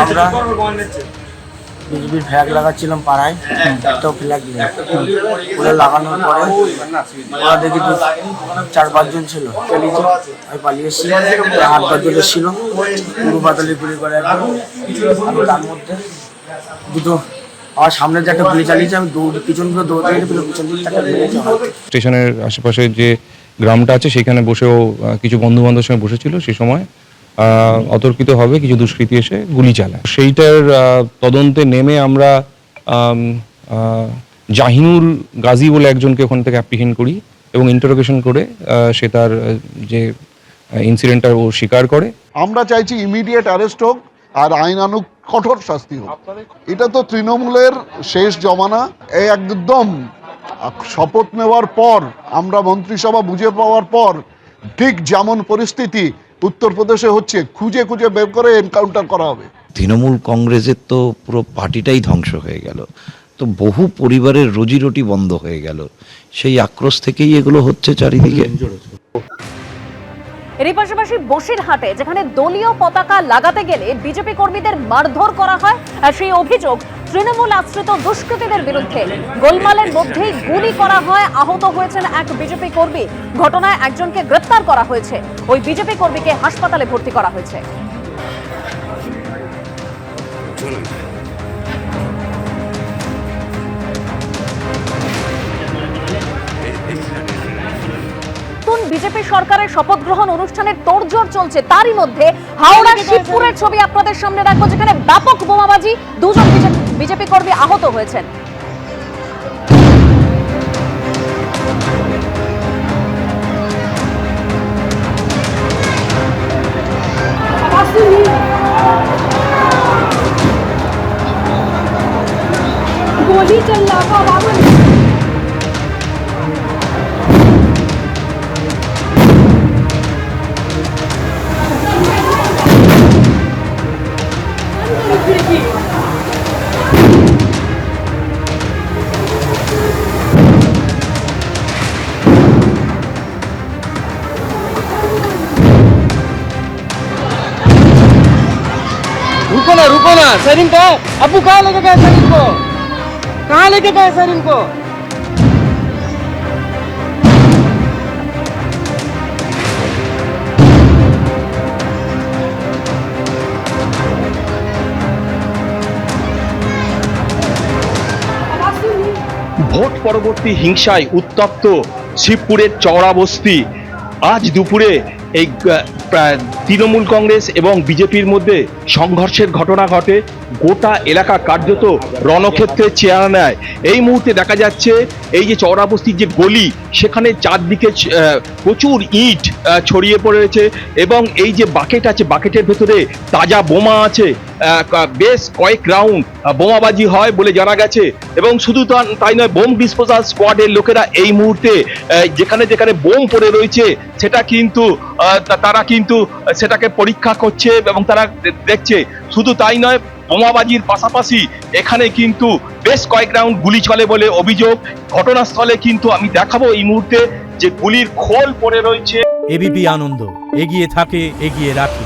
আমরা বিজেপির ফ্ল্যাগ লাগাচ্ছিলাম পাড়ায়, একটাও ফ্ল্যাগ নেই। ওরা লাগানোর পরে ওরা দেখি 4-5 জন ছিল, আমি পালিয়ে এসেছি। 8-10 জন এসেছিল, পুরো পাতালি গুলি করে একদম। আমি তার মধ্যে দুটো আমার সামনে যে একটা গুলি চালিয়েছে, আমি পিছন দিকে দৌড়তে গেলে পিছন দিকে একটা গুলি। স্টেশনের আশেপাশে যে গ্রামটা আছে সেখানে বসেও কিছু বন্ধু বান্ধবের সঙ্গে বসেছিল। সে সময় অতর্কিতভাবে কিছু দুষ্কৃতী এসে গুলি চালায়। সেইটার তদন্তে নেমে আমরা জাহিনুল গাজী বলে একজনকে ওখান থেকে অ্যাপ্রিহেন্ড করি এবং ইন্টারোগেশন করে সে তার যে ইনসিডেন্টটা ও স্বীকার করে। আমরা চাইছি ইমিডিয়েট অ্যারেস্ট হোক আর আইনানুগ কঠোর শাস্তি হোক। এটা তো তৃণমূলের শেষ জমানা। এই একদম শপথ নেওয়ার পর, আমরা মন্ত্রিসভা বুঝে পাওয়ার পর, ঠিক যেমন পরিস্থিতি উত্তরপ্রদেশে হচ্ছে, খুঁজে খুঁজে বের করে এনকাউন্টার করা হবে। তৃণমূল কংগ্রেসের তো পুরো পার্টিটাই ধ্বংস হয়ে গেল, তো বহু পরিবারের রুজিরুটি বন্ধ হয়ে গেল। সেই আক্রোশ থেকেই এগুলো হচ্ছে চারিদিকে। এরই পাশাপাশি বসিরহাটে যেখানে দলীয় পতাকা লাগাতে গেলে বিজেপি কর্মীদের মারধর করা হয়, আর সেই অভিযোগ তৃণমূল আশ্রিত দুষ্কৃতীদের বিরুদ্ধে। গোলমালের মধ্যেই গুলি করা হয়, আহত হয়েছেন এক বিজেপি কর্মী। ঘটনায় একজনকে গ্রেপ্তার করা হয়েছে, ওই বিজেপি কর্মীকে হাসপাতালে ভর্তি করা হয়েছে। বিজেপি সরকারের শপথ গ্রহণ অনুষ্ঠানের তোড়জোড় চলছে, তারই মধ্যে হাওড়া শিবপুরের ছবি আপনাদের সামনে রাখবো, যেখানে ব্যাপক বোমাবাজি, 2 জন বিজেপি কর্মী আহত হয়েছেন। गोली चल रहा था। रुको ना सर, इनको अबू कहाँ लेके गए सर? इनको कहाँ लेके गए सर? इनको ভোট পরবর্তী হিংসায় উত্তপ্ত শিবপুরের চওড়া বস্তি। আজ দুপুরে এই তৃণমূল কংগ্রেস এবং বিজেপির মধ্যে সংঘর্ষের ঘটনা ঘটে। গোটা এলাকা কার্যত রণক্ষেত্রের চেহারা নেয়। এই মুহূর্তে দেখা যাচ্ছে এই যে চওড়া বস্তির যে গলি, সেখানে চারদিকে প্রচুর ইট ছড়িয়ে পড়েছে এবং এই যে বাকেট আছে, বাকেটের ভেতরে তাজা বোমা আছে। বেশ কয়েক রাউন্ড বোমাবাজি হয় বলে জানা গেছে। এবং শুধু তাই নয়, বোম ডিসপোজাল স্কোয়াডের লোকেরা এই মুহূর্তে যেখানে যেখানে বোম পড়ে রয়েছে সেটা কিন্তু তারা কিন্তু সেটাকে পরীক্ষা করছে এবং তারা দেখছে। শুধু তাই নয়, বোমাবাজির পাশাপাশি এখানে কিন্তু বেশ কয়েক রাউন্ড গুলি চলে বলে অভিযোগ। ঘটনাস্থলে কিন্তু আমি দেখাবো এই মুহূর্তে যে গুলির খোল পড়ে রয়েছে। এবিপি আনন্দ, এগিয়ে থাকে, এগিয়ে রাখে।